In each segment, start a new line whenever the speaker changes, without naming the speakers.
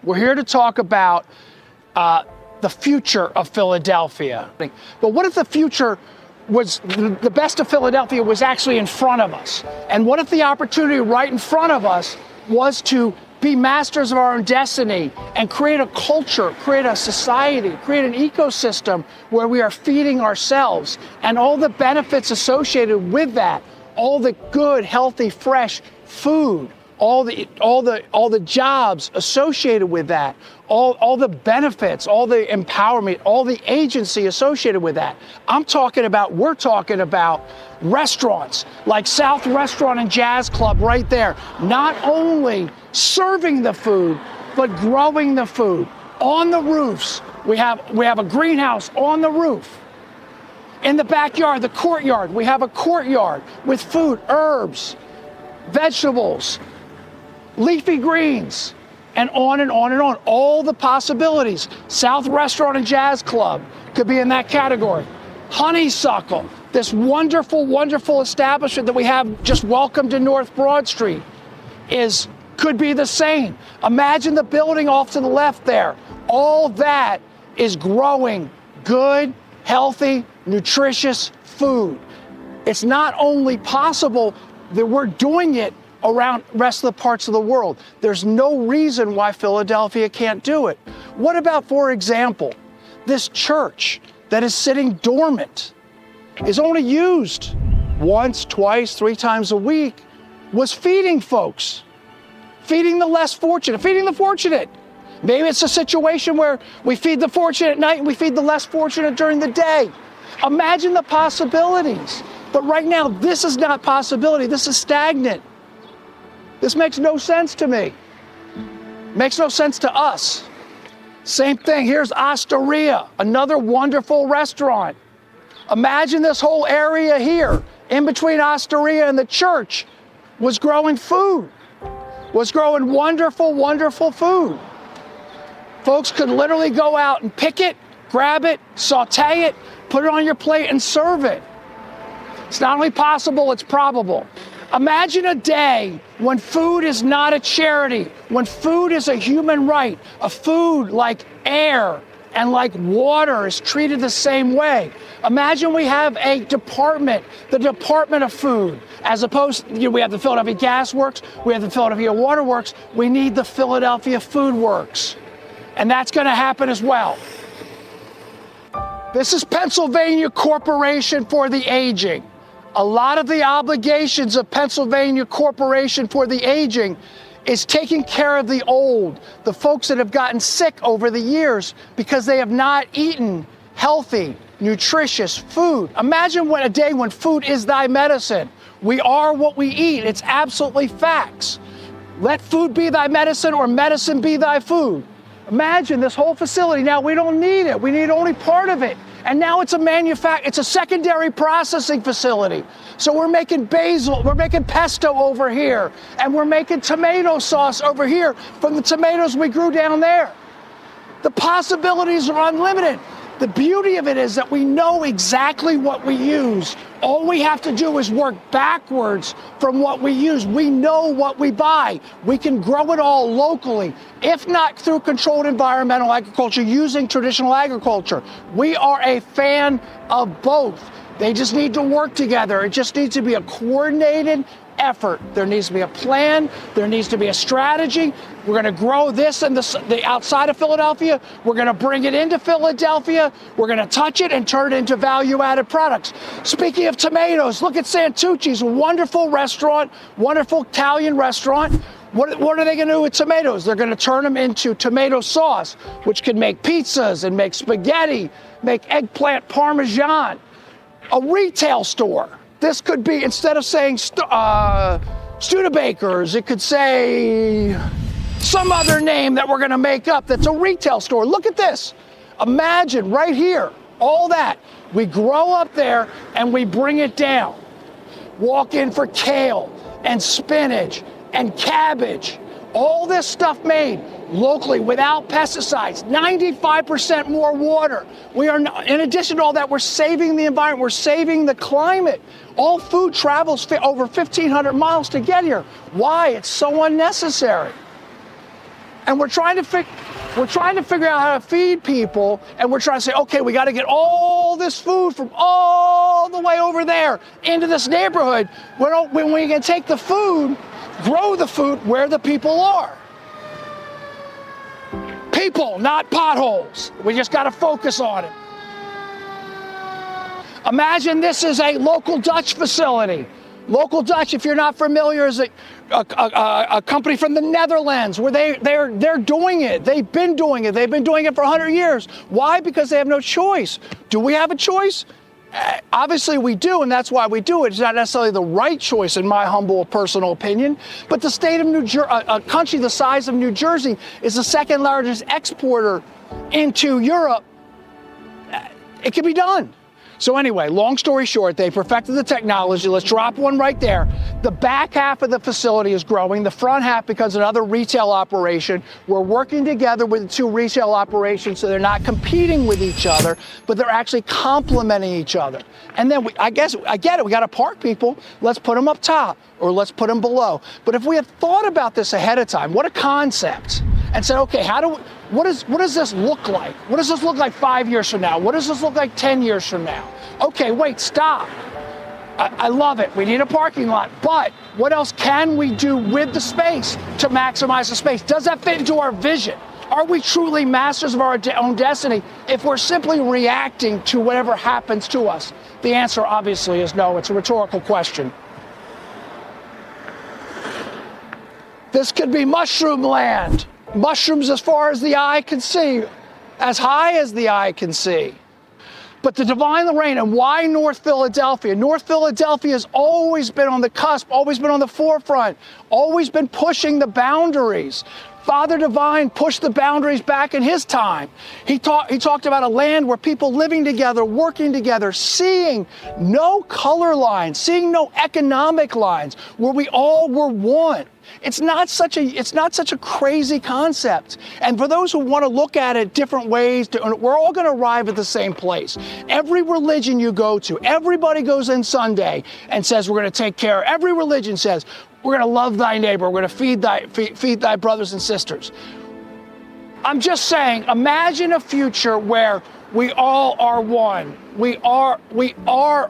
We're here to talk about the future of Philadelphia. But what if the future was, the best of Philadelphia was actually in front of us? And what if the opportunity right in front of us was to be masters of our own destiny and create a culture, create a society, create an ecosystem where we are feeding ourselves and all the benefits associated with that, all the good, healthy, fresh food, all the jobs associated with that, all the benefits, all the empowerment, all the agency associated with that. We're talking about restaurants like South Restaurant and Jazz Club right there, not only serving the food, but growing the food on the roofs. We have a greenhouse on the roof. In the backyard, the courtyard, we have a courtyard with food, herbs, vegetables, leafy greens, and on and on and on. All the possibilities. South Restaurant and Jazz Club could be in that category. Honeysuckle, this wonderful, wonderful establishment that we have just welcome to North Broad Street, could be the same. Imagine the building off to the left there. All that is growing good, healthy, nutritious food. It's not only possible that we're doing it around the rest of the parts of the world. There's no reason why Philadelphia can't do it. What about, for example, this church that is sitting dormant, is only used once, twice, 3 times a week, was feeding folks, feeding the less fortunate, feeding the fortunate. Maybe it's a situation where we feed the fortunate at night and we feed the less fortunate during the day. Imagine the possibilities. But right now, this is not possibility. This is stagnant. This makes no sense to me. Makes no sense to us. Same thing, here's Osteria, another wonderful restaurant. Imagine this whole area here, in between Osteria and the church, was growing food, was growing wonderful, wonderful food. Folks could literally go out and pick it, grab it, saute it, put it on your plate and serve it. It's not only possible, it's probable. Imagine a day when food is not a charity, when food is a human right, a food like air and like water is treated the same way. Imagine we have a department, the Department of Food, as opposed, we have the Philadelphia Gas Works, we have the Philadelphia Water Works, we need the Philadelphia Food Works. And that's going to happen as well. This is Pennsylvania Corporation for the Aging. A lot of the obligations of Pennsylvania Corporation for the Aging is taking care of the old, the folks that have gotten sick over the years because they have not eaten healthy, nutritious food. Imagine a day when food is thy medicine. We are what we eat. It's absolutely facts. Let food be thy medicine or medicine be thy food. Imagine this whole facility. Now, we don't need it. We need only part of it. And now it's a secondary processing facility. So we're making basil, we're making pesto over here, and we're making tomato sauce over here from the tomatoes we grew down there. The possibilities are unlimited. The beauty of it is that we know exactly what we use. All we have to do is work backwards from what we use. We know what we buy. We can grow it all locally, if not through controlled environmental agriculture, using traditional agriculture. We are a fan of both. They just need to work together. It just needs to be a coordinated effort. There needs to be a plan. There needs to be a strategy. We're going to grow this in the outside of Philadelphia. We're going to bring it into Philadelphia. We're going to touch it and turn it into value-added products. Speaking of tomatoes, look at Santucci's, wonderful restaurant, wonderful Italian restaurant. What are they going to do with tomatoes? They're going to turn them into tomato sauce, which can make pizzas and make spaghetti, make eggplant parmesan. A retail store. This could be, instead of saying Studebakers, it could say some other name that we're going to make up that's a retail store. Look at this. Imagine right here, all that. We grow up there and we bring it down. Walk in for kale and spinach and cabbage. All this stuff made locally without pesticides, 95% more water. We are, in addition to all that, we're saving the environment, we're saving the climate. All food travels over 1,500 miles to get here. Why? It's so unnecessary. And we're trying to figure out how to feed people, and we're trying to say, okay, we got to get all this food from all the way over there into this neighborhood. When we can take the food, grow the food where the people are. People, not potholes. We just got to focus on it. Imagine this is a local Dutch facility. Local Dutch, if you're not familiar, is a company from the Netherlands where they're doing it. They've been doing it. They've been doing it for 100 years. Why? Because they have no choice. Do we have a choice? Obviously we do, and that's why we do it. It's not necessarily the right choice, in my humble personal opinion, but the state of New Jersey, a country the size of New Jersey, is the second largest exporter into Europe. It can be done. So anyway, long story short, they perfected the technology. Let's drop one right there. The back half of the facility is growing. The front half becomes another retail operation. We're working together with the two retail operations so they're not competing with each other, but they're actually complementing each other. And then I get it. We got to park people. Let's put them up top or let's put them below. But if we had thought about this ahead of time, what a concept, and said, okay, what does this look like? What does this look like 5 years from now? What does this look like 10 years from now? Okay, wait, stop. I love it. We need a parking lot, but what else can we do with the space to maximize the space? Does that fit into our vision? Are we truly masters of our own destiny if we're simply reacting to whatever happens to us? The answer obviously is no. It's a rhetorical question. This could be mushroom land. Mushrooms as far as the eye can see, as high as the eye can see. But the divine Lorraine, and why North Philadelphia? North Philadelphia has always been on the cusp, always been on the forefront, always been pushing the boundaries. Father Divine pushed the boundaries back in his time. He talked about a land where people living together, working together, seeing no color lines, seeing no economic lines, where we all were one. It's not such a crazy concept. And for those who want to look at it different ways, we're all going to arrive at the same place. Every religion you go to, everybody goes in Sunday and says, we're going to take care. Every religion says, we're going to love thy neighbor. We're going to feed thy brothers and sisters. I'm just saying, imagine a future where we all are one. We are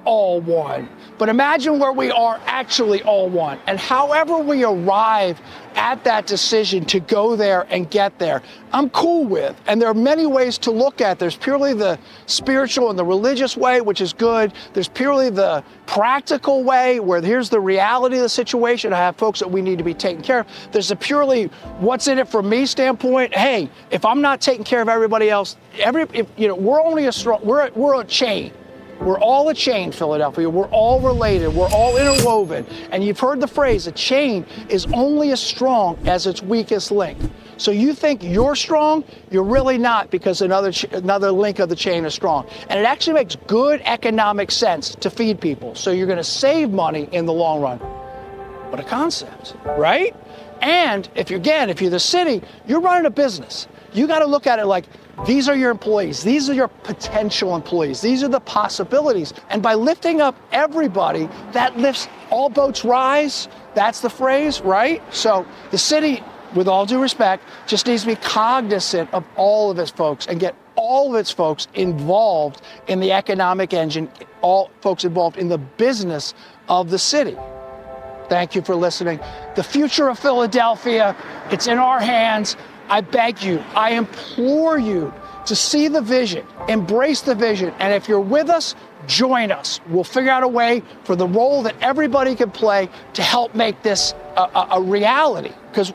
all one. But imagine where we are actually all one. And however we arrive at that decision to go there and get there, I'm cool with. And there are many ways to look at it. There's purely the spiritual and the religious way, which is good. There's purely the practical way, where here's the reality of the situation. I have folks that we need to be taken care of. There's a purely what's in it for me standpoint. Hey, if I'm not taking care of everybody else, we're only we're a chain. We're all a chain, Philadelphia. We're all related. We're all interwoven. And you've heard the phrase, a chain is only as strong as its weakest link. So you think you're strong, you're really not, because another link of the chain is strong. And it actually makes good economic sense to feed people. So you're going to save money in the long run. What a concept, right? And if you're the city, you're running a business. You got to look at it like, these are your employees. These are your potential employees. These are the possibilities. And by lifting up everybody, that lifts all boats rise. That's the phrase, right? So the city, with all due respect, just needs to be cognizant of all of its folks and get all of its folks involved in the economic engine, all folks involved in the business of the city. Thank you for listening. The future of Philadelphia, it's in our hands. I beg you, I implore you to see the vision, embrace the vision, and if you're with us, join us. We'll figure out a way for the role that everybody can play to help make this a reality, because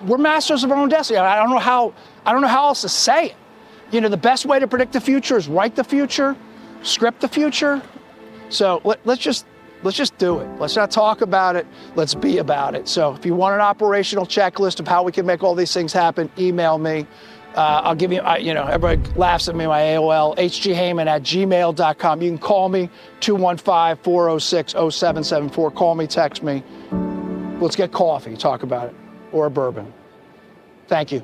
we're masters of our own destiny. I don't know how else to say it. The best way to predict the future is write the future, script the future. So let's just do it. Let's not talk about it. Let's be about it. So if you want an operational checklist of how we can make all these things happen, email me. I'll give you, everybody laughs at me, my AOL, hgheyman@gmail.com. You can call me, 215-406-0774. Call me, text me. Let's get coffee, talk about it, or a bourbon. Thank you.